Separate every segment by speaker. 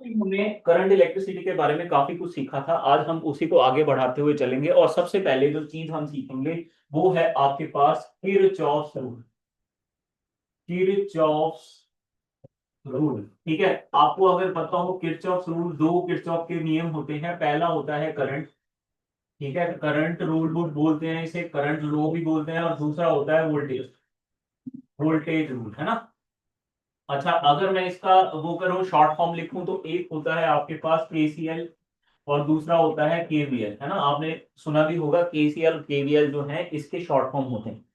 Speaker 1: अभी हमने current electricity के बारे में काफी कुछ सीखा था। आज हम उसी को आगे बढ़ाते हुए चलेंगे और सबसे पहले जो चीज हम सीखेंगे वो है आपके पास किरचॉफ्स रूल। किरचॉफ्स रूल, ठीक है। आपको अगर पता हो किरचॉफ्स रूल, दो किरचॉफ के नियम होते हैं। पहला होता है करंट, ठीक है, करंट रूल बुक बोलते हैं इसे, करंट लॉ भी बोलते हैं। और दूसरा होता है वोल्टेज, वोल्टेज रूल, है ना। अच्छा, अगर मैं इसका वो करूं, शॉर्ट फॉर्म लिखूं, तो एक होता है आपके पास केसीएल और दूसरा होता है केवीएल, है ना। आपने सुना भी होगा केसीएल केवीएल जो है इसके शॉर्ट फॉर्म होते हैं।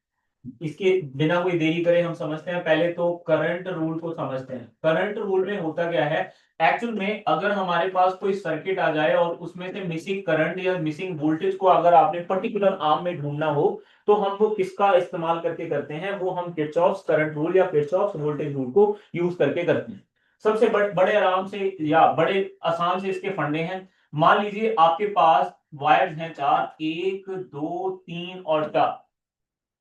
Speaker 1: इसके बिना कोई देरी करे हम समझते हैं पहले तो करंट रूल को समझते हैं। करंट रूल में होता क्या है, एक्चुअल में अगर हमारे पास कोई सर्किट आ जाए और उसमें से मिसिंग करंट या मिसिंग वोल्टेज को अगर आपने पर्टिकुलर आर्म में ढूंढना हो, तो हम वो किसका इस्तेमाल करके करते हैं, वो हम किरचॉफ्स करंट रूल या किरचॉफ्स वोल्टेज रूल को यूज करके करते हैं। सबसे बड़े आराम से या बड़े आसान से इसके फंडे हैं। मान लीजिए आपके पास वायर्स हैं चार, एक दो तीन और चार।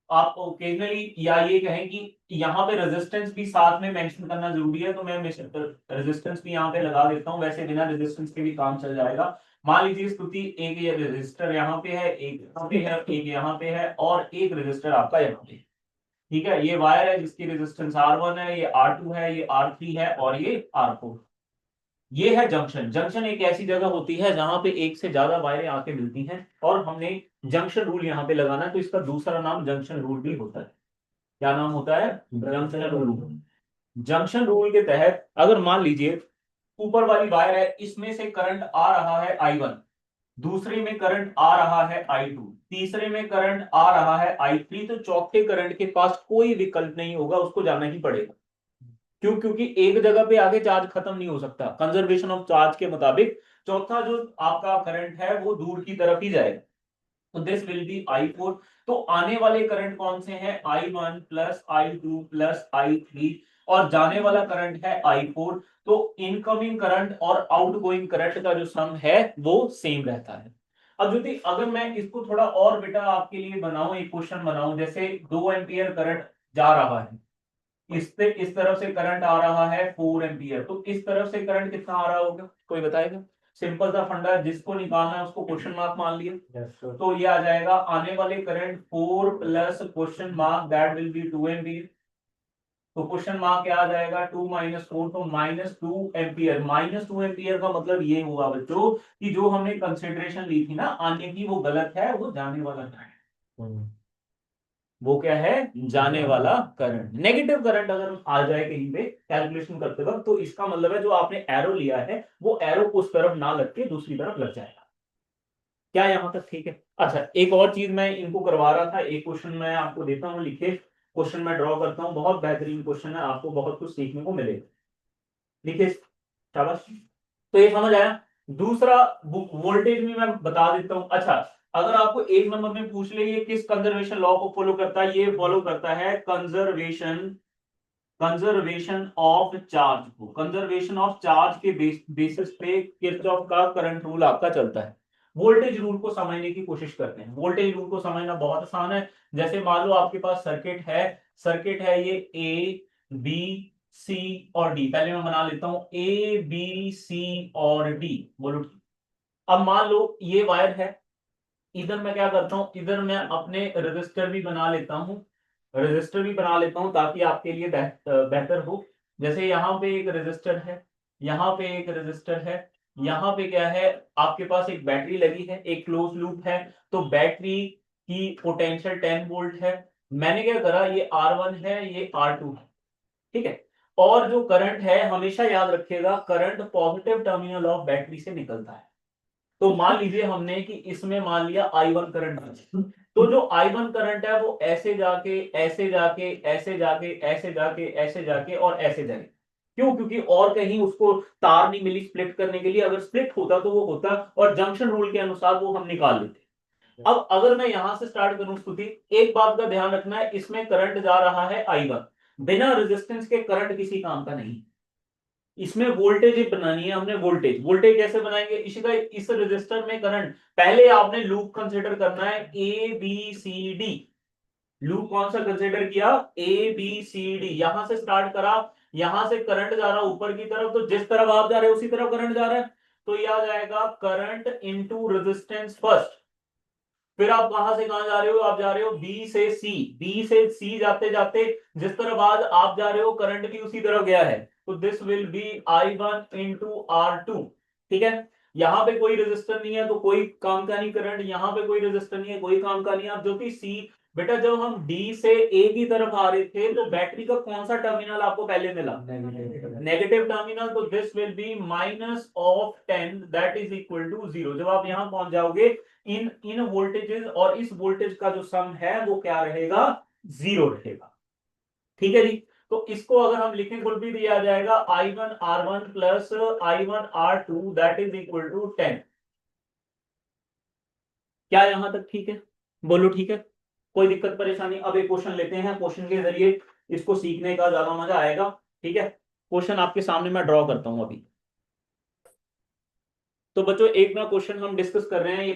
Speaker 1: आप ओकेजनली या ये कहें कि यहाँ पे रेजिस्टेंस भी साथ में मेंशन करना जरूरी है, तो मैं रेजिस्टेंस भी यहाँ पे लगा देता हूँ। वैसे बिना रेजिस्टेंस के भी काम चल जाएगा। मान लीजिए स्तुति, एक ये रेजिस्टर यहाँ पे है, एक यहाँ पे है, एक यहाँ पे है और एक रेजिस्टर आपका यहाँ पे है। ठीक है, ये वायर है जिसकी रेजिस्टेंस R1 है, ये R2 है, ये R3 है और ये R4। ये है जंक्शन। जंक्शन एक ऐसी जगह होती है जहां पे एक से ज्यादा वायरें आके मिलती हैं और हमने जंक्शन रूल यहाँ पे लगाना है, तो इसका दूसरा नाम जंक्शन रूल भी होता है। क्या नाम होता है, जंक्शन रूल। जंक्शन रूल के तहत अगर मान लीजिए ऊपर वाली वायर है, इसमें से करंट आ रहा है I1, दूसरे में करंट आ रहा है I2, तीसरे में करंट आ रहा है I3, तो चौथे करंट के पास कोई विकल्प नहीं होगा, उसको जाना ही पड़ेगा। क्यों? क्योंकि एक जगह पे आगे चार्ज खत्म नहीं हो सकता, कंजर्वेशन ऑफ चार्ज के मुताबिक चौथा जो आपका करंट है वो दूर की तरफ ही जाएगा। तो दिस विल बी I4। तो आने वाले करंट कौन से हैं, I1 plus I2 plus I3, और जाने वाला करंट है I4। तो इनकमिंग करंट और आउटगोइंग करंट का जो सम है वो सेम रहता है। अब यदि अगर मैं इसको थोड़ा और बेटा आपके लिए बनाऊं, एक क्वेश्चन बनाऊं, जैसे 2 एम्पियर करंट जा रहा है, इससे इस तरफ से करंट आ रहा है 4 एम्पियर, तो इस तरफ से करंट कितना आ रहा होगा, कोई बताएगा। सिंपल सा फंडा, जिसको निकालना है उसको क्वेश्चन मार्क मान लिया। तो ये आ जाएगा आने वाले current 4 plus question mark, that will B 2 ampere. तो क्वेश्चन मार्क क्या आ जाएगा, 2 माइनस 4, तो -2 एम्पियर। -2 एम्पियर का मतलब ये हुआ बच्चों कि जो हमने कंसिडरेशन ली थी ना आने की, वो गलत है, वो जाने वाला है। वो क्या है, जाने वाला करंट। नेगेटिव करंट अगर आ जाए कहीं पे कैलकुलेशन करते वक्त, तो इसका मतलब है जो आपने एरो लिया है वो एरो उस तरफ ना लग के दूसरी तरफ लग जाएगा। क्या यहां तक ठीक है? अच्छा, एक और चीज मैं इनको करवा रहा था, एक क्वेश्चन मैं आपको देता हूँ लिखे, क्वेश्चन मैं ड्रॉ करता हूँ, बहुत बेहतरीन क्वेश्चन है, आपको बहुत कुछ सीखने को मिलेगा। लिखे, शाबाश। तो ये समझ आया। दूसरा वोल्टेज में मैं बता देता हूं। अच्छा, अगर आपको एक नंबर में पूछ ले ये किस कंजर्वेशन लॉ को फॉलो करता है, ये फॉलो करता है कंजर्वेशन, कंजर्वेशन ऑफ चार्ज को। कंजर्वेशन ऑफ चार्ज के बेसिस पे किरचॉफ का करंट रूल आपका चलता है। वोल्टेज रूल को समझने की कोशिश करते हैं। वोल्टेज रूल को समझना बहुत आसान है। जैसे मान लो आपके पास सर्किट है, सर्किट है ये ए बी सी और डी। पहले मैं बना लेता हूं, ए बी सी और डी, बोलो। अब मान लो ये वायर है, इधर मैं क्या करता हूं, इधर मैं अपने रजिस्टर भी बना लेता हूं, रजिस्टर भी बना लेता हूं ताकि आपके लिए बेहतर हो। जैसे यहाँ पे एक रजिस्टर है, यहाँ पे एक रजिस्टर है, यहाँ पे क्या है, आपके पास एक बैटरी लगी है, एक क्लोज लूप है। तो बैटरी की पोटेंशियल 10 वोल्ट है। मैंने क्या करा, ये R1 है, ये R2 है, ठीक है। और जो करंट है, हमेशा याद रखिएगा, current positive terminal of battery से निकलता है। तो मान लीजिए हमने कि इसमें मान लिया I1 करंट, तो जो I1 करंट है वो ऐसे जाके ऐसे जाके ऐसे जाके ऐसे जाके ऐसे जाके और ऐसे जाके। क्यों? क्योंकि और कहीं उसको तार नहीं मिली स्प्लिट करने के लिए। अगर स्प्लिट होता तो वो होता, और जंक्शन रूल के अनुसार वो हम निकाल लेते। अब अगर मैं यहां से स्टार्ट करूं स्तुति, एक बात का ध्यान रखना है, इसमें करंट जा रहा है I1, बिना रेजिस्टेंस के करंट किसी काम का नहीं। इसमें वोल्टेज ही बनानी है हमने। वोल्टेज, वोल्टेज कैसे बनाएंगे, इसी का, इस रजिस्टर में करंट, पहले आपने लूप कंसीडर करना है A B C D. Loop कौन सा कंसीडर किया, ए बी सी डी, यहां से स्टार्ट करा। यहां से करंट जा रहा है ऊपर की तरफ, तो जिस तरफ आप जा रहे हो उसी तरफ करंट जा रहा है, तो ये आ जाएगा करंट इनटू रेजिस्टेंस फर्स्ट। फिर आप कहां से कहां जा रहे हो, आप जा रहे हो बी से सी, बी से सी जाते जाते जिस तरफ आज आप जा रहे हो करंट भी उसी तरफ गया है, तो this will B I1 into R2। ठीक है, यहां पे कोई रेजिस्टर नहीं है तो कोई काम का नहीं करंट, यहां पे कोई रेजिस्टर नहीं है कोई काम का नहीं है। अब जो कि सी, बेटा जब हम डी से ए की तरफ आ रहे थे तो बैटरी का कौन सा टर्मिनल आपको पहले मिला, नेगेटिव टर्मिनल, तो this will be -10 that is equal to 0। जब आप यहां पहुंच जाओगे इन इन वोल्टेजेस और इस वोल्टेज का जो सम है वो क्या रहेगा, 0 रहेगा। ठीक है जी, तो इसको अगर हम लिखें कुल भी दिया जाएगा I1R1 plus I1R2 that is equal to 10। क्या यहां तक ठीक है, बोलो ठीक है, कोई दिक्कत परेशानी। अब एक क्वेश्चन लेते हैं, क्वेश्चन के जरिए इसको सीखने का ज्यादा मजा आएगा। ठीक है, क्वेश्चन आपके सामने मैं ड्रॉ करता हूं अभी। तो बच्चों एक ना क्वेश्चन हम डिस्कस कर रहे हैं,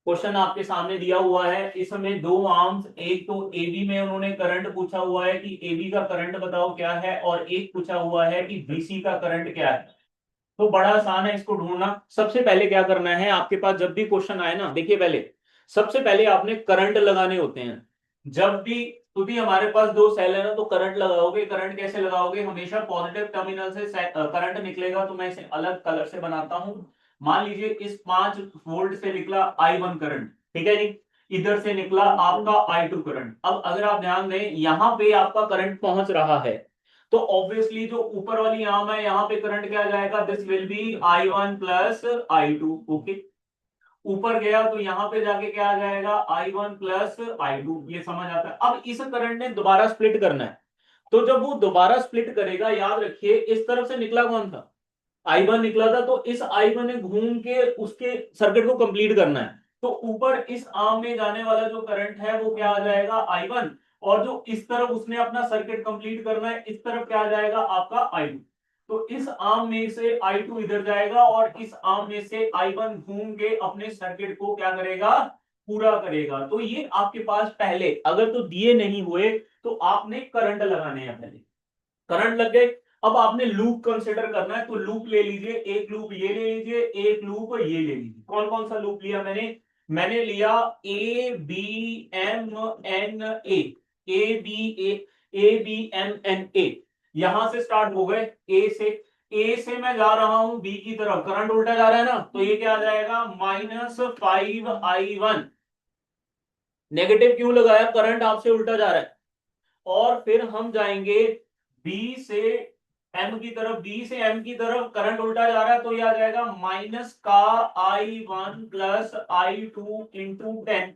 Speaker 1: क्वेश्चन आपके सामने दिया हुआ है, इसमें दो आर्म्स, एक तो AB में उन्होंने करंट पूछा हुआ है कि AB का करंट बताओ क्या है, और एक पूछा हुआ है कि BC का करंट क्या है। तो बड़ा आसान है इसको ढूंढना। सबसे पहले क्या करना है, आपके पास जब भी क्वेश्चन आए ना, देखिए पहले सबसे पहले आपने करंट लगाने होते हैं। जब भी क्योंकि हमारे पास दो सेल है ना, तो करंट लगाओगे, करंट कैसे लगाओगे, हमेशा पॉजिटिव टर्मिनल से करंट निकलेगा। तो मैं इसे अलग कलर से बनाता हूं। मान लीजिए इस 5 वोल्ट से निकला I1 करंट, ठीक है जी, इधर से निकला आपका I2 करंट। अब अगर आप ध्यान दें यहां पे आपका करंट पहुंच रहा है, तो ऑब्वियसली जो ऊपर वाली आर्म है यहाँ पे करंट क्या जाएगा, this will B I1 plus I2। Okay, ऊपर गया तो यहाँ पे जाके क्या आ जाएगा, I1 प्लस I2। ये समझ आता है। अब इस करंट ने दोबारा स्प्लिट करना है, तो जब वो दोबारा स्प्लिट करेगा, याद रखिए इस तरफ से निकला कौन था, I1 निकला था, तो इस I1 ने घूम के उसके सर्किट को कंप्लीट करना है। तो ऊपर इस आर्म में जाने वाला जो करंट है वो क्या आ जाएगा, I1, और जो इस तरफ उसने अपना सर्किट कंप्लीट करना है, इस तरफ क्या आ जाएगा आपका I2। तो इस आर्म में से I2 इधर जाएगा और इस आर्म में से I1 घूम के अपने सर्किट को क्या करेगा, पूरा करेगा। तो ये आपके पास पहले अगर तो दिए नहीं हुए तो आपने करंट लगाने हैं, पहले करंट लग गए। अब आपने लूप कंसिडर करना है, तो लूप ले लीजिए, एक लूप ये ले लीजिए, एक लूप ये ले लीजिए। कौन कौन सा लूप लिया मैंने, मैंने लिया ABMNA, ABMNA, यहां से स्टार्ट हो गए, ए से मैं जा रहा हूं बी की तरफ, करंट उल्टा जा रहा है ना, तो ये क्या आ जाएगा -5I1। नेगेटिव क्यों लगाया, करंट आपसे उल्टा जा रहा है। और फिर हम जाएंगे बी से एम की तरफ, बी से एम की तरफ करंट उल्टा जा रहा है, तो यह आ जाएगा माइनस का I1 प्लस I2 इंटू 10।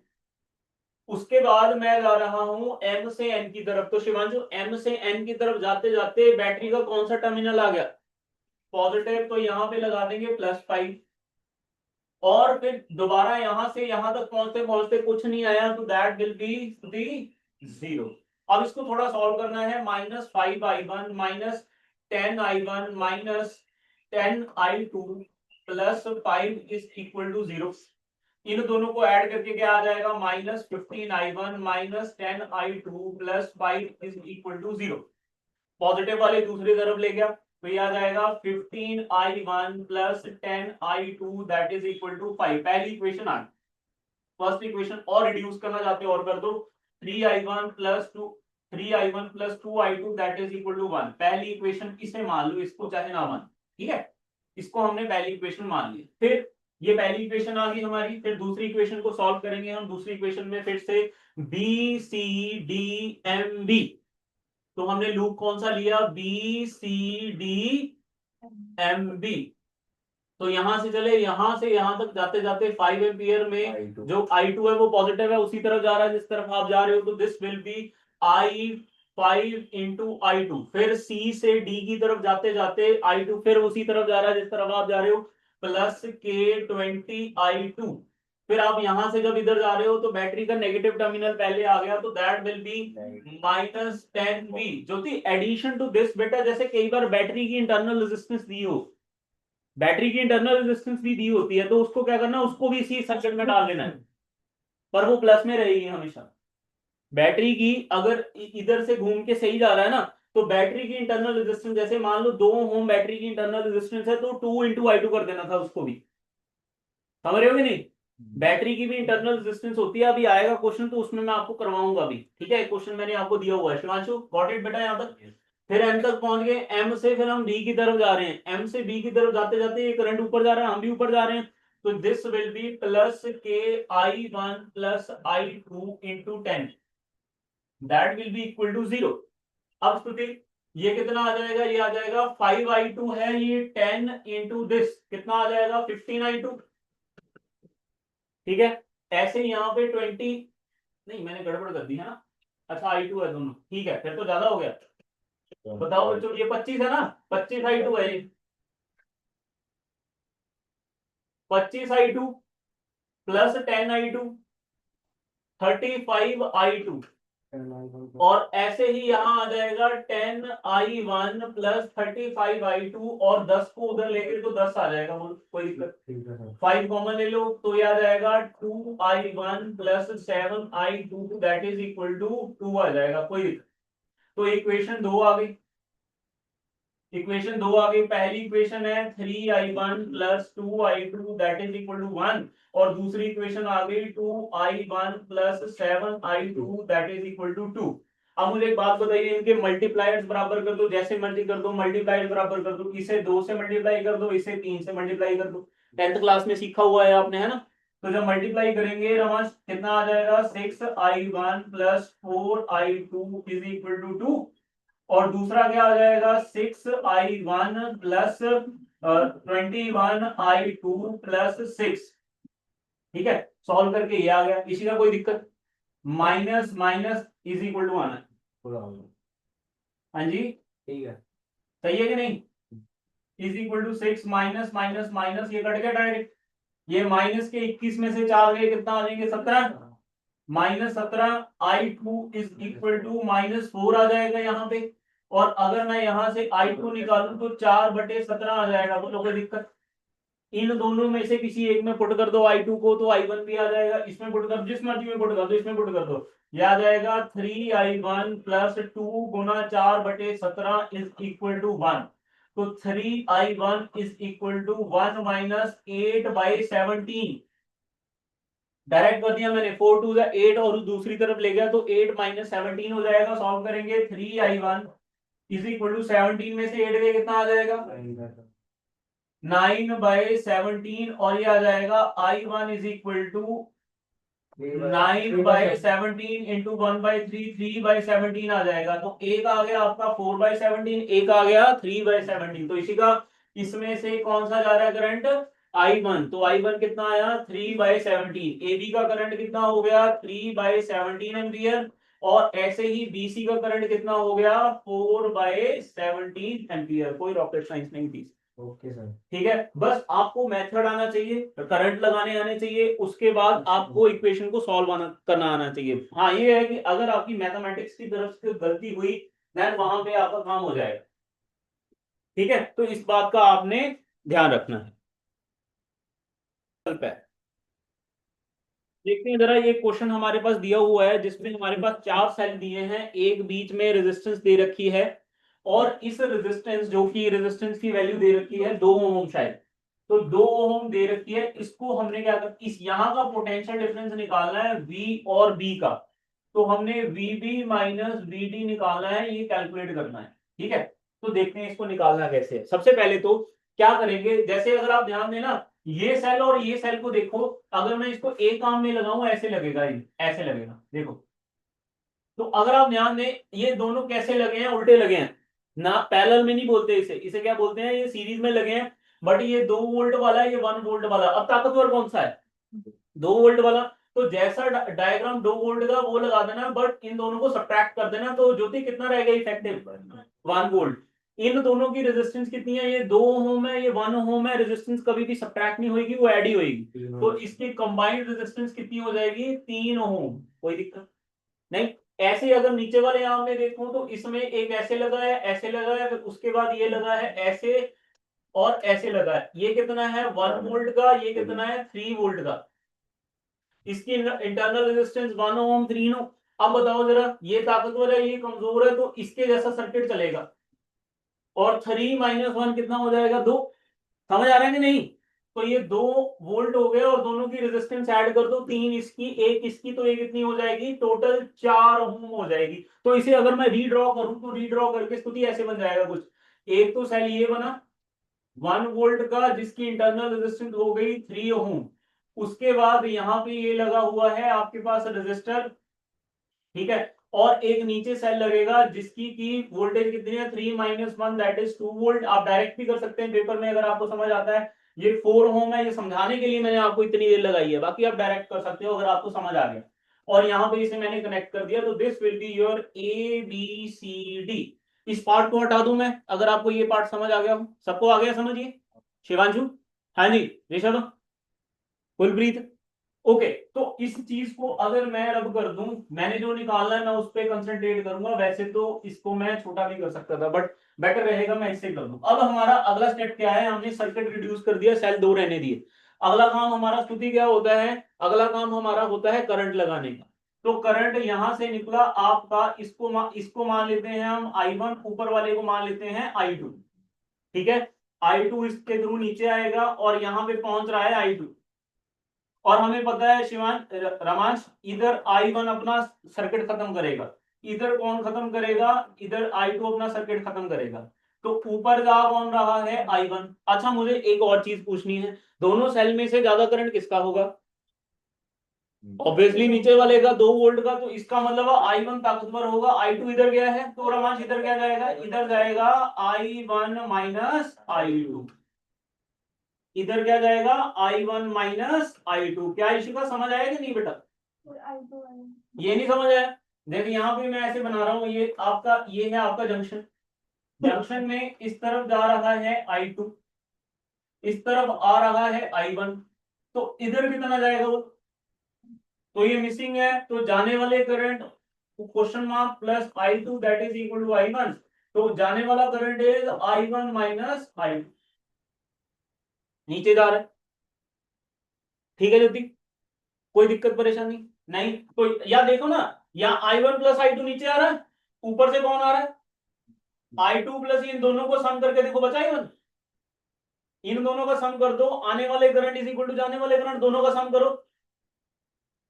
Speaker 1: उसके बाद मैं जा रहा हूं एम से एन की तरफ, तो शिवांशु एम से एन की तरफ जाते जाते बैटरी का कौन सा टर्मिनल आ गया, पॉजिटिव, तो यहां पे लगा देंगे +5। और फिर दोबारा यहां से यहां तक पहुंचते पहुंचते कुछ नहीं आया, तो दैट विल बी दी 0। अब इसको थोड़ा सॉल्व करना है, -5I1 -10I1 -10I2 +5 is equal to 0। इन दोनों को ऐड करके क्या आ जाएगा, -15I1 -10I2 +5 is equal to 0। Positive वाले दूसरी तरफ ले गया, तो ये आ जाएगा 15I1 plus 10I2 that is equal to 5। पहली इक्वेशन आ, फर्स्ट इक्वेशन और रिड्यूस करना चाहते हो और कर दो, 3I1 plus 2 3I1 plus 2I2 that is equal to 1। पहली इक्वेशन इसे मान लो, इसको चाहे ना मान, ठीक है, इसको हमने पहली इक्वेशन मान ली। फिर ये पहली इक्वेशन आ गई हमारी, फिर दूसरी इक्वेशन को सॉल्व करेंगे हम। दूसरी इक्वेशन में फिर से BCDMB, तो हमने लूप कौन सा लिया, BCDMB। तो यहां से चले, यहां से यहां तक जाते जाते 5 एम्पियर में जो I2 है वो पॉजिटिव है, उसी तरफ जा रहा है जिस तरफ आप जा रहे हो, तो this will B I5 into I2। फिर C से D की तरफ जाते जाते I2 फिर उसी तरफ जा रहा है जिस तरफ आप जा रहे हो, +K20I2। फिर आप यहां से जब इधर जा रहे हो तो बैटरी का नेगेटिव टर्मिनल पहले आ गया, तो दैट विल बी -10V। जो थी एडिशन टू दिस, बेटा जैसे कई बार बैटरी की इंटरनल रेजिस्टेंस दी हो, बैटरी की इंटरनल रेजिस्टेंस भी दी होती है, तो उसको क्या करना, उसको भी इसी सर्किट में डाल देना है, पर वो प्लस में रहेगी हमेशा। बैटरी की अगर इधर से घूम के सही जा रहा है ना, तो बैटरी की इंटरनल रेजिस्टेंस, जैसे मान लो 2 ओम बैटरी की इंटरनल रेजिस्टेंस है, तो 2 × I2 कर देना था उसको भी, समझ रहे हो कि नहीं। बैटरी की भी इंटरनल रेजिस्टेंस होती है, अभी आएगा क्वेश्चन तो उसमें मैं आपको करवाऊंगा भी, ठीक है। क्वेश्चन मैंने आपको दिया हुआ है, शिवांशु गॉट इट बेटा यहाँ तक। फिर एम तक पहुंच गए, एम से फिर हम बी की तरफ जा रहे हैं, एम से बी की तरफ जाते जाते ये करंट ऊपर जा रहा है, हम भी ऊपर जा रहे हैं, तो this will B plus K I1 plus I2 into 10, that will be equal to 0। अब स्तुति ये कितना आ जाएगा, ये आ जाएगा 5I2 है, ये 10 इंटू दिस कितना आ जाएगा 15I2, ठीक है। ऐसे यहाँ पे 20, नहीं मैंने गड़बड़ कर दी है ना, अच्छा I2 है दोनों, ठीक है, फिर तो ज्यादा हो गया। बताओ बच्चों, ये 25 है ना, 25I2 है ये, 25I2 प्लस 10I2, 35I2, और ऐसे ही यहाँ आ जाएगा 10I1 प्लस 35I2, और 10 को उधर लेके तो 10 आ जाएगा, कोई दिक्कत। 5 कॉमन ले लो तो ये आ जाएगा 2I1 plus 7I2, that is equal to 2 आ जाएगा, कोई दिक्कत। तो इक्वेशन 2 आ गई, इक्वेशन 2 आ गई। पहली इक्वेशन है 3I1 plus 2I2 that is equal to 1, और दूसरी इक्वेशन आ गई 2I1 plus 7I2 that is equal to 2। अब मुझे एक बात बताइए, इनके मल्टीप्लायर्स बराबर कर दो, जैसे मल्टी कर दो मल्टीप्लायर्स बराबर कर दो, इसे 2 से मल्टीप्लाई कर दो, इसे 3 से मल्टीप्लाई कर दो, 10th क्लास में सीखा हुआ है आपने, है ना। तो जब मल्टीप्लाई करेंगे रमश कितना आ जाएगा, 6I1 plus 4I2 is equal to 2, और दूसरा क्या आ जाएगा 6I1 प्लस 21I2 प्लस 6, ठीक है। सॉल्व करके ये आ गया, इसी का कोई दिक्कत, minus minus is equal to आना है, हाँ जी ठीक है, सही है कि नहीं। Is equal to 6 minus minus minus, ये कट गया डायरेक्ट, ये माइनस के 21 में से 4 गए, कितना आ जाएंगे 17, -17I2 इज इक्वल टू -4 आ जाएगा यहाँ पे, और अगर मैं यहाँ से I2 निकालूं तो 4/17 आ जाएगा, बोलो कोई दिक्कत। इन दोनों में से किसी एक में पुट कर दो I2 को, तो I1 भी आ जाएगा, इसमें पुट कर, जिस मर्जी में पुट कर दो, इसमें पुट कर दो, यह आ जाएगा 3I1 प्लस 2 गुना 4/17 इज इक्वल टू 1, तो 3I1 is equal to 1 minus 8/17, direct कर दिया मैंने, 4 2 8, और दूसरी तरफ ले गया तो 8 माइनस 17 हो जाएगा। सॉल्व करेंगे 3I1 इज इक्वल टू 17 में से 8 गए, कितना आ जाएगा 9/17, और ये आ जाएगा I1 is equal to 9/17 into 1/3, 3/17 आ जाएगा। तो एक आ गया आपका 4/17, एक आ गया 3/17, तो इसी का इसमें से कौन सा जा रहा है करंट, I1, तो I1 कितना आया 3/17, AB का करंट कितना हो गया 3/17 एम्पियर, और ऐसे ही BC का करंट कितना हो गया 4/17 एम्पियर। कोई रॉकेट साइंस नहीं थी, ओके सर, ठीक है। बस आपको मेथड आना चाहिए, करंट लगाने आने चाहिए, उसके बाद आपको इक्वेशन को सॉल्व करना आना चाहिए। हाँ ये है कि अगर आपकी मैथमेटिक्स की तरफ से गलती हुई देन वहां पे आपका काम हो जाएगा, ठीक है। तो इस बात का आपने ध्यान रखना है। देखते हैं जरा, ये क्वेश्चन हमारे पास दिया हुआ है जिसमें हमारे पास 4 सेल दिए हैं, एक बीच में रेजिस्टेंस दे रखी है, और इस रेजिस्टेंस जो कि रेजिस्टेंस की वैल्यू दे रखी है 2 ओम शायद, तो 2 ओम दे रखी है, इसको हमने क्या कर, इस यहाँ का पोटेंशियल डिफरेंस निकालना है V और B का, तो हमने VB माइनस VD निकालना है, ये कैलकुलेट करना है, ठीक है। तो देखते हैं इसको निकालना कैसे है। सबसे पहले तो क्या करेंगे, जैसे अगर आप ध्यान देना ये सेल और ये सेल को देखो, अगर मैं इसको एक काम में लगाऊं ऐसे लगेगा, ये ऐसे लगेगा, देखो। तो अगर आप ध्यान दें ये दोनों कैसे लगे हैं, उल्टे लगे हैं ना, पैरेलल में नहीं बोलते इसे, इसे क्या बोलते हैं, ये सीरीज में लगे हैं, बट ये 2 वोल्ट वाला है, ये 1 वोल्ट वाला। अब ताकतवर कौन सा है, 2 वोल्ट वाला, तो जैसा डायग्राम 2 वोल्ट का वो लगा देना, बट इन दोनों को सब्ट्रैक्ट कर देना, तो ज्योति कितना रहेगा इफेक्टिव 1 वोल्ट। इन दोनों की रेजिस्टेंस कितनी है, ये 2 ओम है, ये 1 ओम है, रेजिस्टेंस कभी भी सब्ट्रैक्ट नहीं होगी, वो ऐड ही होगी, तो इसकी कंबाइंड रेजिस्टेंस कितनी हो जाएगी 3 ओम, कोई दिक्कत नहीं। ऐसे अगर नीचे वाले आर्म में देखूं तो इसमें एक ऐसे लगा है, ऐसे लगा है, फिर उसके बाद ये लगा है ऐसे, और ऐसे लगा है, ये कितना है 1 वोल्ट का, ये कितना है 3 वोल्ट का, इसकी इंटरनल रेजिस्टेंस 1 ओम 3 ओम। अब बताओ जरा, ये ताकतवर है, ये कमजोर है, तो इसके जैसा सर्किट चलेगा। और 3 - 1 कितना हो जाएगा? 2। समझ आ रहा है कि नहीं? तो ये 2 वोल्ट हो गए और दोनों की रेजिस्टेंस ऐड कर दो, 3 इसकी 1 इसकी, तो ये कितनी हो जाएगी? टोटल 4 ओम हो जाएगी। तो इसे अगर मैं रीड्रॉ करूं तो रीड्रॉ करके स्थिति ऐसे बन जाएगा कुछ। एक तो सेल ये बना 1 वोल्ट का, जिसकी इंटरनल रेजिस्टेंस हो गई 3 ओम। उसके बाद यहाँ पे ये लगा हुआ है आपके पास रजिस्टर, ठीक है। और एक नीचे सेल लगेगा जिसकी की वोल्टेज कितनी है? 3 - 1 दैट इज 2 वोल्ट। आप डायरेक्ट भी कर सकते हैं पेपर में अगर आपको समझ आता है। ये 4 ओम है, ये समझाने के लिए मैंने आपको इतनी देर लगाई है, बाकी आप डायरेक्ट कर सकते हो अगर आपको समझ आ गया। और यहाँ पे इसे मैंने कनेक्ट कर दिया, तो this will be your ABCD। इस पार्ट को हटा दूं मैं, अगर आपको ये पार्ट समझ आ गया हो। सबको आ गया समझिए? शिवांशु? हाँ जी ऋषभ? कुलप्रीत? ओके। तो इस चीज को अगर मैं रब कर दूं, मैंने जो निकालना है मैं उस पर कंसंट्रेट करूंगा। वैसे तो इसको मैं छोटा भी कर सकता था, बट बेटर रहेगा मैं इससे कर दूं। अब हमारा अगला स्टेप क्या है? हमने सर्किट रिड्यूस कर दिया, सेल 2 रहने दिए। अगला काम हमारा स्तुति क्या होता है? अगला काम हमारा होता है करंट लगाने का। तो करंट यहां से निकला आपका, इसको मान लेते हैं हम I1, ऊपर वाले को मान लेते हैं I2। ठीक है। I2 इसके थ्रू नीचे आएगा और यहाँ पे पहुंच रहा है I2। और हमें पता है शिवान रमांश, इधर I1 अपना सर्किट खत्म करेगा, इधर कौन खत्म करेगा? इधर I2 अपना सर्किट खत्म करेगा। तो ऊपर जा कौन रहा है? I1। अच्छा मुझे एक और चीज पूछनी है, दोनों सेल में से ज्यादा करंट किसका होगा? ऑब्वियसली नीचे वाले का, 2 वोल्ट का। तो इसका मतलब I1 ताकतवर होगा, I2 इधर गया है, तो रमांश इधर क्या जाएगा? इधर जाएगा I1 - I2। इधर क्या जाएगा? I1 - I2। क्या इशू का समझ आया कि नहीं बेटा? ये नहीं समझ आया? देखिए यहाँ पे मैं ऐसे बना रहा हूँ, ये है आपका जंक्शन। जंक्शन में इस तरफ जा रहा है I2, इस तरफ आ रहा है I1। तो इधर कितना जाएगा वो? तो ये मिसिंग है, तो जाने वाले current question mark plus I2 that is equal to I1। तो जाने वाला करंट इज I1 - I2, नीचे जा रहा है। ठीक है ज्योति? कोई दिक्कत परेशानी नहीं? तो या देखो ना, या I1 + I2 नीचे आ रहा है, ऊपर से कौन आ रहा है? I2 प्लस इन दोनों को सम करके देखो बचा I1। इन दोनों का सम कर दो, आने वाले करंट इज इक्वल टू जाने वाले करंट, दोनों का सम करो।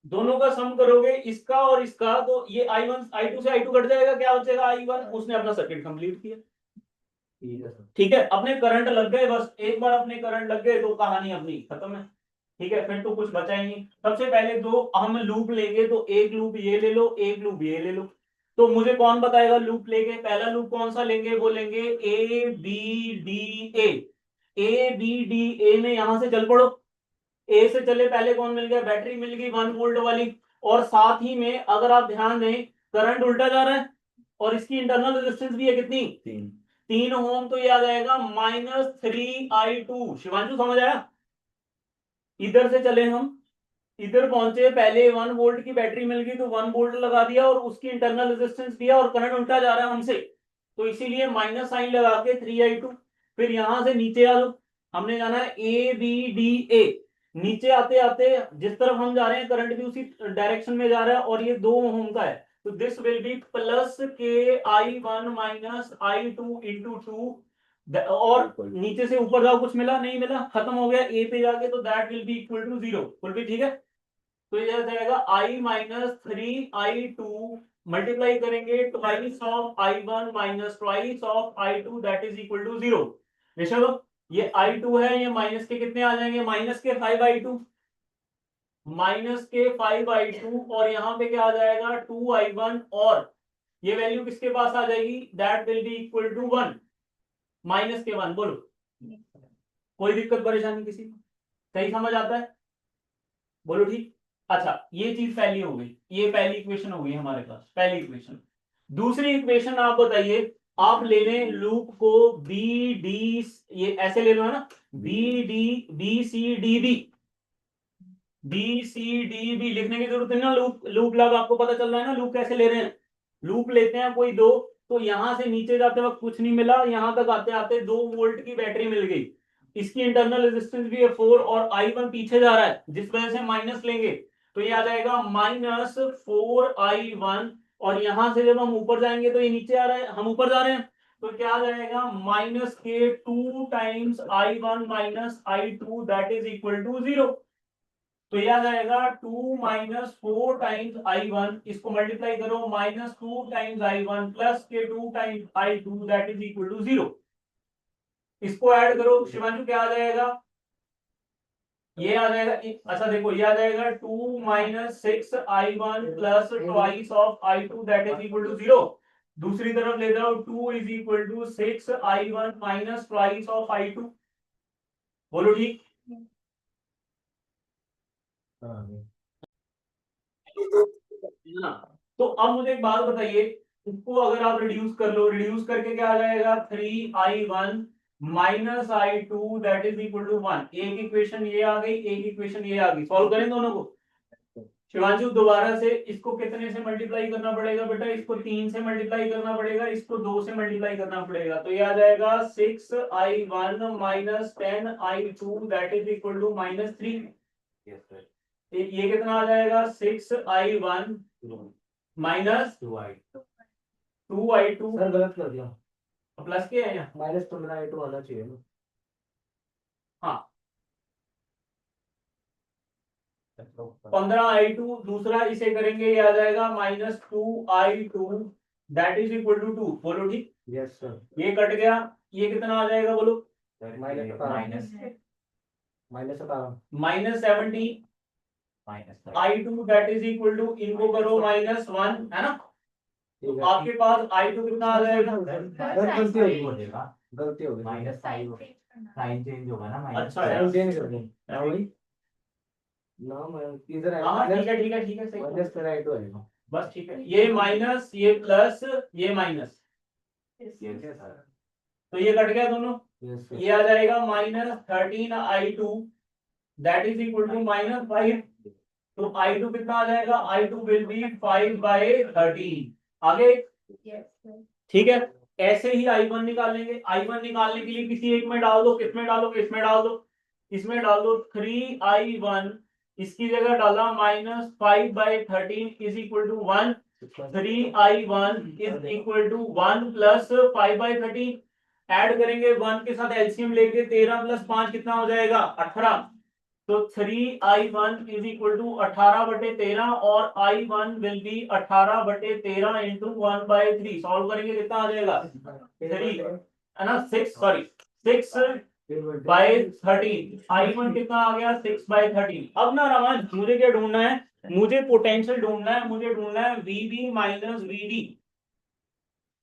Speaker 1: दोनों का सम करोगे इसका और इसका, तो ये I1 I2 से I2 कट जाएगा, क्या बचेगा? I1। उसने अपना सर्किट कंप्लीट किया। ठीक है, अपने करंट लग गए, बस एक बार अपने करंट लग गए तो कहानी अपनी खत्म है। ठीक है, फिर तो कुछ बचा ही नहीं। सबसे पहले दो हम लूप लेंगे, तो एक लूप ये ले लो, एक लूप ये ले लो। तो मुझे कौन बताएगा लूप लेके? पहला लूप कौन सा लेंगे? वो लेंगे A B D A। A B D A में यहां से चल पड़ो। ए से चले, पहले कौन मिल गया? बैटरी मिल गई 1 वोल्ट वाली। और साथ ही में अगर आप ध्यान दें, करंट उल्टा जा रहा है और इसकी इंटरनल रेजिस्टेंस भी है कितनी? 3 ओम। तो ये आ जाएगा -3I2। शिवांशु समझ आया? इधर से चले हम, इधर पहुंचे, पहले 1 वोल्ट की बैटरी मिल गई तो 1 वोल्ट लगा दिया और उसकी इंटरनल रेजिस्टेंस दिया, और करंट उल्टा जा रहा है हमसे, तो इसीलिए माइनस साइन लगा के 3I2। फिर यहां से नीचे आ लो, हमने जाना है ABDA। नीचे आते आते जिस तरफ हम जा रहे हैं करंट भी उसी डायरेक्शन में जा रहा है, और ये 2 ओम का है, तो this will B plus K I1 - I2 into 2। और नीचे से ऊपर जाओ, कुछ मिला? नहीं मिला, खत्म हो गया ए पे जाके, तो that will be equal to 0। Full भी ठीक है। तो ये आ जाएगा I - 3I2 मल्टीप्लाई करेंगे twice of I1 - twice of I2 that is equal to 0। Rishabh, ये I2 है, ये माइनस के कितने आ जाएंगे? -5I2, -5I2, और यहाँ पे क्या आ जाएगा? 2I1। और ये वैल्यू किसके पास आ जाएगी? That will be equal to 1, -1। बोलो, कोई दिक्कत परेशानी किसी को? सही समझ आता है? बोलो ठीक। अच्छा, ये चीज पहली हो गई, ये पहली इक्वेशन हो गई हमारे पास, पहली इक्वेशन। दूसरी इक्वेशन आप बताइए, आप ले लें लूप को बी डी, ये ऐसे ले लो है ना, BD BCDB लिखने की जरूरत है ना? लूप लग आपको पता चल रहा है ना लूप कैसे ले रहे हैं? लूप लेते हैं कोई दो, तो यहां से नीचे जाते वक्त कुछ नहीं मिला, यहां तक आते आते 2 वोल्ट की बैटरी मिल गई। इसकी इंटरनल रेजिस्टेंस भी है 4, और I1 पीछे जा रहा है जिस वजह से माइनस लेंगे। तो ये आ जाएगा -4i1, और यहां से जब हम ऊपर जाएंगे तो ये नीचे आ रहा है, हम ऊपर जा रहे हैं, तो क्या आ जाएगा -k2 times i1 minus i2 that is equal to 0। तो ये आ जाएगा 2 माइनस 4 टाइम्स i1, इसको मल्टीप्लाई करो, -2 times i1 plus k2 times i2 that is equal to 0। इसको ऐड करो शिवांशु, क्या आ जाएगा, ये आ जाएगा, अच्छा देखो ये आ जाएगा 2 minus 6i1 plus twice of i2 that is equal to 0। दूसरी तरफ ले जाओ, 2 is equal to 6i1 minus twice of i2। बोलो ठीक। हाँ, तो अब मुझे एक बात बताइए, इसको अगर आप रिड्यूस कर लो, रिड्यूस करके क्या आ जाएगा 3i1 minus i2 that is equal to 1। एक इक्वेशन ये आ गई, एक इक्वेशन ये आ गई, सॉल्व करें दोनों को। शिवांशु दोबारा से इसको कितने से मल्टीप्लाई करना पड़ेगा बेटा, इसको 3 से मल्टीप्लाई करना पड़ेगा, इसको 2 से मल्टीप्लाई करना पड़ेगा, तो ये आ जाएगा 6i1 minus 10i2 that is equal to -3। ये कितना आ जाएगा 6i1 माइनस 2i2,
Speaker 2: सर गलत कर दिया,
Speaker 1: प्लस के है यहाँ,
Speaker 2: -15i2 आना चाहिए ना।
Speaker 1: हाँ 15i2, दूसरा इसे करेंगे, ये आ जाएगा -2i2 that is equal to 2। बोलो ठीक।
Speaker 2: Yes sir.
Speaker 1: ये कट गया, ये कितना आ जाएगा बोलो, -17 i2 that is equal to, इनको करो -1, है ना, तो आपके पास i2 कितना आ जाएगा,
Speaker 2: गलती होगी, गलती होगी,
Speaker 3: साइन चेंज होगा ना,
Speaker 1: अच्छा है,
Speaker 2: चेंज कर दें ना भाई, ना मैं इधर है,
Speaker 1: हाँ ठीक है ठीक है ठीक है, सही,
Speaker 2: -10i2 आएगा,
Speaker 1: बस ठीक है, ये माइनस ये प्लस ये माइनस, तो ये कट गया दोनों,
Speaker 2: यस सर।
Speaker 1: ये आ जाएगा -13i2 that is equal to -5। तो i2 कितना आ जाएगा, i2 विल बी 5/13। आगे ठीक है, ऐसे ही i1 निकालेंगे, i1 निकालने के लिए किसी एक में डाल दो, किसमें डालोगे, इसमें डाल दो, इसमें डाल दो 3i1, इसकी जगह डाला -5/13 is equal to 1। 3i1 is equal to 1 plus 5/13, add करेंगे 1 के साथ एलसीएम लेके, 13 प्लस 5 कितना हो जाएगा 18। तो 3i1 इज इक्वल टू 18/13, और i1 will be 18/13 into 1/3। Solve करेंगे कितना आ जाएगा 3, है ना, 6 सॉरी 6/13। i1 कितना आ गया 6/13। अब ना रमान, मुझे क्या ढूंढना है, मुझे पोटेंशियल ढूंढना है, मुझे ढूंढना है VB minus VD।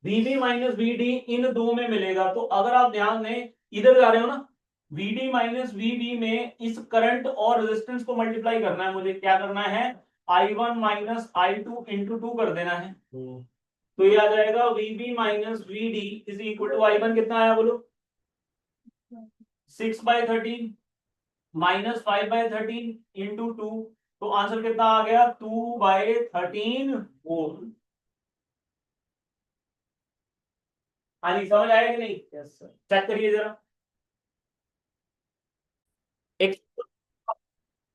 Speaker 1: VB minus VD इन दो में मिलेगा, तो अगर आप ध्यान दें, इधर जा रहे हो ना, VD माइनस VB में इस करंट और रेजिस्टेंस को मल्टीप्लाई करना है, मुझे क्या करना है, i1 माइनस i2 इंटू 2 कर देना है। तो ये आ जाएगा VB minus VD is equal to, i1 कितना आया बोलो 6/13 माइनस 5/13 इंटू 2, तो आंसर कितना आ गया 2/13 वोल्ट। हाँ जी, समझ आया कि नहीं,
Speaker 2: यस सर।
Speaker 1: चेक करिए जरा। एक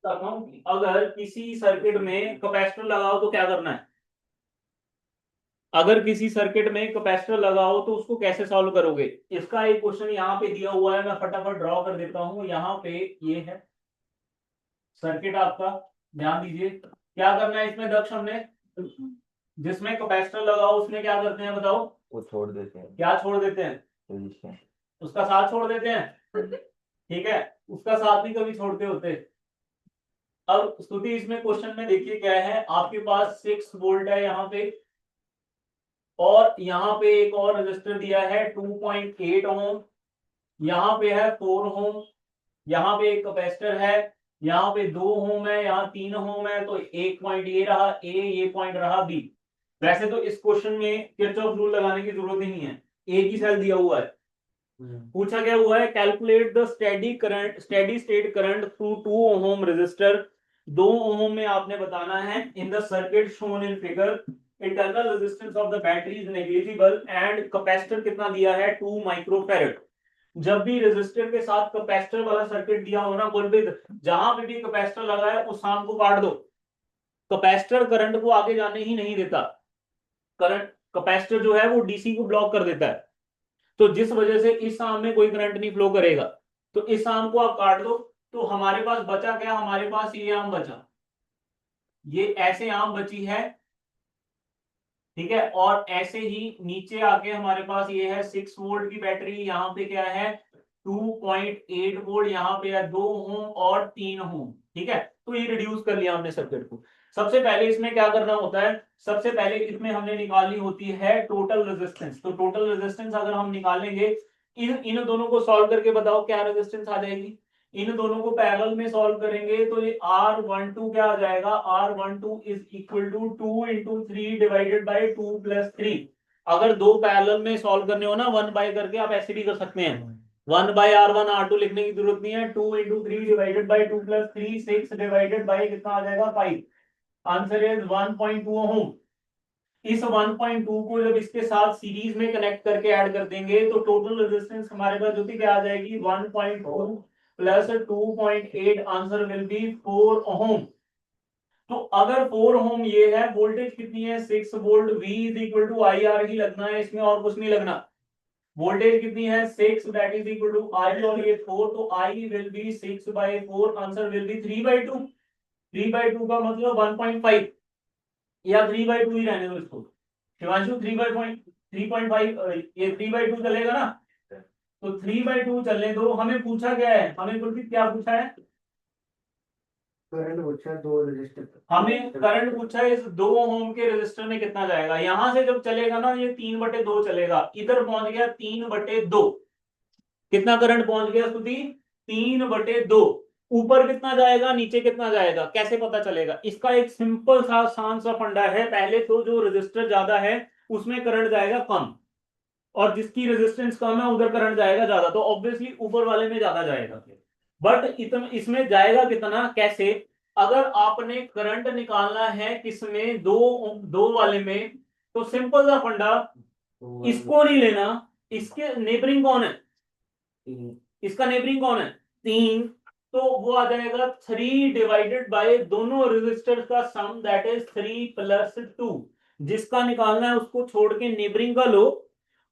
Speaker 1: अगर किसी सर्किट में कैपेसिटर लगाओ तो क्या करना है, अगर किसी सर्किट में कैपेसिटर लगाओ तो उसको कैसे सॉल्व करोगे, इसका एक क्वेश्चन यहाँ पे दिया हुआ है, मैं फटाफट ड्रॉ कर देता हूँ। यहाँ पे ये है सर्किट आपका, ध्यान दीजिए, क्या करना है इसमें दक्ष, हमने जिसमें कैपेसिटर लगाओ उसमें क्या करते हैं बताओ,
Speaker 3: वो छोड़ देते हैं,
Speaker 1: क्या छोड़ देते हैं,
Speaker 3: पोजीशन।
Speaker 1: उसका साथ छोड़ देते हैं, ठीक है, उसका साथ भी कभी छोड़ते होते। अब स्तुति इसमें क्वेश्चन में देखिए क्या है, आपके पास 6 वोल्ट है यहाँ पे, और यहाँ पे एक और रजिस्टर दिया है 2.8 ओम, यहाँ पे है 4 ओम, यहाँ पे एक कैपेसिटर है, यहाँ पे 2 ओम है, यहाँ 3 ओम है, तो एक पॉइंट ये रहा ए, ये पॉइंट रहा बी। वैसे तो इस क्वेश्चन में किरचॉफ रूल लगाने की जरूरत ही नहीं है, एक ही सेल दिया हुआ है। पूछा क्या हुआ है, calculate the steady state current through 2 ohm resistor. 2 ohm में आपने बताना है in the circuit shown in figure, internal resistance of the battery is negligible, and capacitor कितना दिया है 2 माइक्रोफैरड। जब भी रेजिस्टर के साथ कैपेसिटर वाला सर्किट दिया हो ना, बोल भी जहां पे भी कैपेसिटर लगा है उस शाम को काट दो, कैपेसिटर करंट को आगे जाने ही नहीं देता, करंट कैपेसिटर जो है वो डीसी को ब्लॉक कर देता है, तो जिस वजह से इस आर्म में कोई करंट नहीं फ्लो करेगा। तो इस आर्म को आप काट दो, तो हमारे पास बचा क्या, हमारे पास ये आर्म बचा, ये ऐसे आर्म बची है, ठीक है। और ऐसे ही नीचे आके हमारे पास ये है 6 वोल्ट की बैटरी, यहाँ पे क्या है 2.8 वोल्ट, यहाँ पे है 2 ओम और 3 ओम, ठीक है। तो ये रिड्यूस कर लिया हमने सर्किट को। सबसे पहले इसमें क्या करना होता है, सबसे पहले इसमें हमने निकालनी होती है टोटल रेजिस्टेंस। तो टोटल रेजिस्टेंस अगर हम निकालेंगे, इन दोनों को सॉल्व करके बताओ क्या रेजिस्टेंस आ जाएगी। इन दोनों को पैरेलल में सॉल्व करेंगे तो ये R12 क्या आ जाएगा, R12 is equal to 2 into 3 divided by 2 plus 3। अगर दो पैरेलल में सॉल्व करने हो ना 1 बाय करके, आप ऐसे भी कर सकते हैं, 1 बाय R1 R2 लिखने की जरूरत नहीं है, 2 into 3 divided by 2 plus 3, 6 divided by कितना आ जाएगा 5। आंसर इज 1.2 ओम। इस 1.2 को जब इसके साथ सीरीज में कनेक्ट करके ऐड कर देंगे तो टोटल रेजिस्टेंस हमारे पास जो थी क्या आ जाएगी, 1.2 प्लस 2.8, आंसर विल बी 4 ओम। तो अगर 4 ओम ये है, वोल्टेज कितनी है 6 volt, V is equal to I R ही लगना है इसमें, और कुछ नहीं लगना। वोल्टेज कितनी है 6, दैट इज इक्वल टू आई, और ये 4, तो I will be 6/4, answer will be 3/2। 3/2 का मतलब 1.5, या 3/2 ही रहने दो इसको शिवांशु, 3/5, ये 3/2 चलेगा ना, तो 3/2 चलने दो। हमें पूछा क्या है, हमें गुरप्रीत क्या पूछा है,
Speaker 2: करंट पूछा है, 2 रजिस्टर।
Speaker 1: हमें करंट पूछा है इस 2 ओम के रेजिस्टर में कितना जाएगा। यहां से जब चलेगा ना ये 3/2 चलेगा, इधर पहुंच गया 3/2, कितना करंट पहुंच गया स्तुति, 3/2। ऊपर कितना जाएगा नीचे कितना जाएगा, कैसे पता चलेगा, इसका एक सिंपल सा आसान सा फंडा है। पहले तो जो रेजिस्टर ज्यादा है उसमें करंट जाएगा कम, और जिसकी रेजिस्टेंस कम है उधर करंट जाएगा ज्यादा, तो ऑब्वियसली ऊपर वाले में ज्यादा जाएगा। बट इतना इसमें जाएगा कितना, कैसे, अगर आपने करंट निकालना है किसमें, दो वाले में, तो सिंपल सा फंडा, इसको नहीं लेना, इसके नेबरिंग कौन है, इसका नेबरिंग कौन है 3, तो वो आ जाएगा 3 डिवाइडेड बाय दोनों रेजिस्टर्स का सम, दैट इज 3 प्लस 2। जिसका निकालना है उसको छोड़ के नेबरिंग का लो,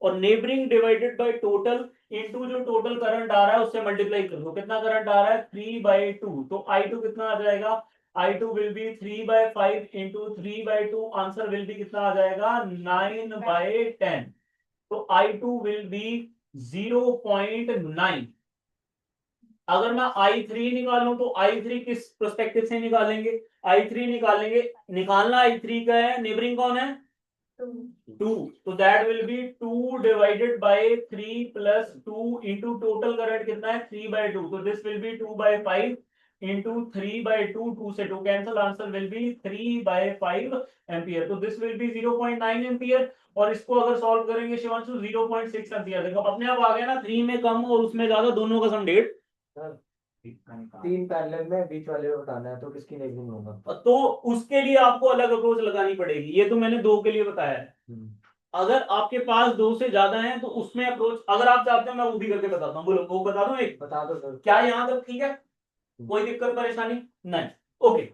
Speaker 1: और neighbouring divided by total into जो टोटल करंट आ रहा है उससे मल्टीप्लाई कर दो, कितना करंट आ रहा है 3/2, तो I2 कितना आ जाएगा, I2 will be 3/5 into 3/2, answer will be कितना आ जाएगा 9/10। तो I2 विल बी 0.9। अगर मैं I3 निकालूं तो I3 किस प्रोस्पेक्टिव से निकालेंगे, I3 निकालेंगे, निकालना I3 का है, नेबरिंग कौन है 2, तो that will B 2 divided by 3 plus 2 into total current कितना है 3/2, तो दिस विल बी 2/5 इंटू 3/2, 2 से 2 cancel, answer will be 3/5 ampere, तो दिस विल बी 0.9 एम्पियर। और इसको अगर सॉल्व करेंगे शिवांशु 0.6 एम्पियर, देखो अपने आप आ गया ना, 3 में कम और उसमें ज्यादा, दोनों का सम 1.5।
Speaker 2: सर 3 पैरेलल में बीच वाले को बताना है, तो किसकी नेगेटिव होगा।
Speaker 1: तो उसके लिए आपको अलग अप्रोच लगानी पड़ेगी, ये तो मैंने 2 के लिए बताया है। अगर आपके पास 2 से ज्यादा है तो उसमें अप्रोच, अगर आप चाहते हो मैं वो भी करके बताता हूँ, बोलो वो बता दो एक,
Speaker 2: बता दो सर।
Speaker 1: क्या यहाँ तक ठीक है, कोई दिक्कत परेशानी नहीं, ओके।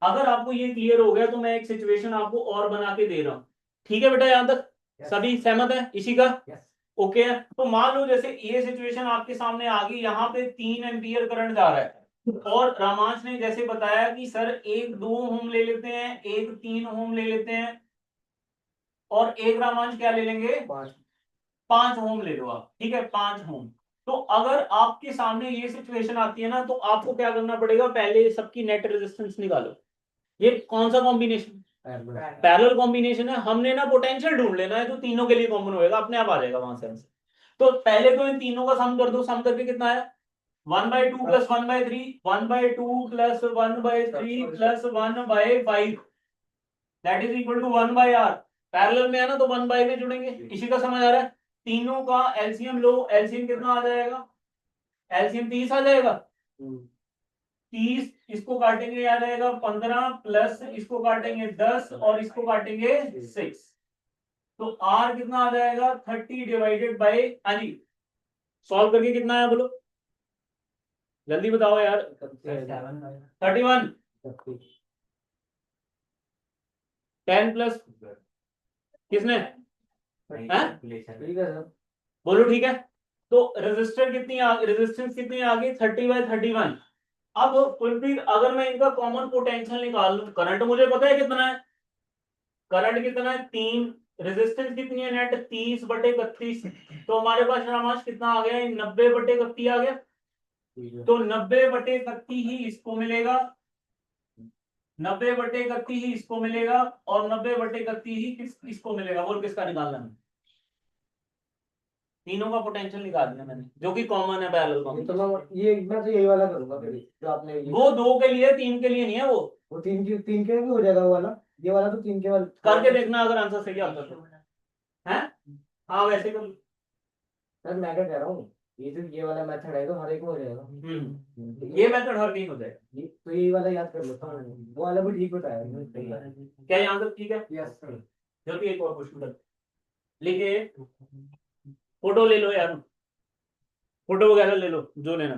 Speaker 1: अगर आपको ये क्लियर हो गया तो मैं एक सिचुएशन आपको और बना के दे रहा हूँ, ठीक है बेटा, यहां तक सभी सहमत है इसी का, ओके है। तो मान लो जैसे ये सिचुएशन आपके सामने आ गई, यहाँ पे 3 एम्पियर करंट जा रहा है, और रामांश ने जैसे बताया कि सर एक 2 ओम ले लेते हैं, एक 3 ओम ले लेते हैं, और एक रामांश क्या ले लेंगे 5 ओम ले लो आप, ठीक है 5 ओम। तो अगर आपके सामने ये सिचुएशन आती है ना, तो आपको क्या करना पड़ेगा, पहले सबकी नेट रेजिस्टेंस निकालो। ये कौन सा कॉम्बिनेशन, पैरेलल कॉम्बिनेशन है, हमने ना पोटेंशियल ढूंढ लेना है जो तीनों के लिए कॉमन होएगा, अपने आप आ जाएगा वहां से आंसर। तो पहले तो इन तीनों का सम कर दो, सम करके कितना है 1/2 plus 1/3, 1/2 plus 1/3 plus 1/5, that is equal to 1/r। Parallel में है ना तो 1/5 में जुड़ेंगे, इसी का समझ आ रहा है। तीनों का एलसीएम लो, एलसीएम कितना आ जाएगा, एलसीएम 30 आ जाएगा, 30 इसको काटेंगे आ जाएगा 15, प्लस इसको काटेंगे 10, और इसको काटेंगे 6, तो R कितना आ जाएगा 30 डिवाइडेड बाई, अली सॉल्व करके कितना है बोलो, जल्दी बताओ यार, 31। 10 प्लस किसने हैं?
Speaker 2: ठीक है सर।
Speaker 1: बोलो ठीक है। तो रेजिस्टेंस कितनी आ गई 30/31। अब कुलप्रीत अगर मैं इनका कॉमन पोटेंशियल निकाल लूं, करंट मुझे पता है कितना है, करंट कितना है 3, रेजिस्टेंस कितनी है नेट 30/31, तो हमारे पास शाबाश कितना आ गया 90/31 आ गया। तो 90/31 ही इसको मिलेगा, 90/31 ही इसको मिलेगा और 90/31 ही इसको मिलेगा। बोल किसका निकालना है? तीनों का पोटेंशियल निकाल दिया मैंने, जो कि कॉमन है पैरेलल
Speaker 2: ये
Speaker 1: कॉमन।
Speaker 2: तो मैं तो यही वाला करूंगा फिर, जो आपने
Speaker 1: वो 2 के लिए 3 के लिए नहीं है
Speaker 2: वो तीन के भी हो जाएगा वो वाला। ये वाला तो 3 के वाला
Speaker 1: करके देखना अगर आंसर सही आता तो है। हाँ वैसे कर।
Speaker 2: सर मैं क्या कह रहा हूँ, ये वाला मेथड है तो हर एक में हो जाएगा।
Speaker 1: ये मेथड हर नहीं हो जाएगा।
Speaker 2: तो यही वाला याद कर लेता हूँ, वो वाला भी ठीक बताया।
Speaker 1: क्या ये आंसर ठीक है?
Speaker 2: Yes sir.
Speaker 1: जल्दी एक और क्वेश्चन कर लिखे, फोटो ले लो यार, फोटो वगैरह ले लो जो लेना।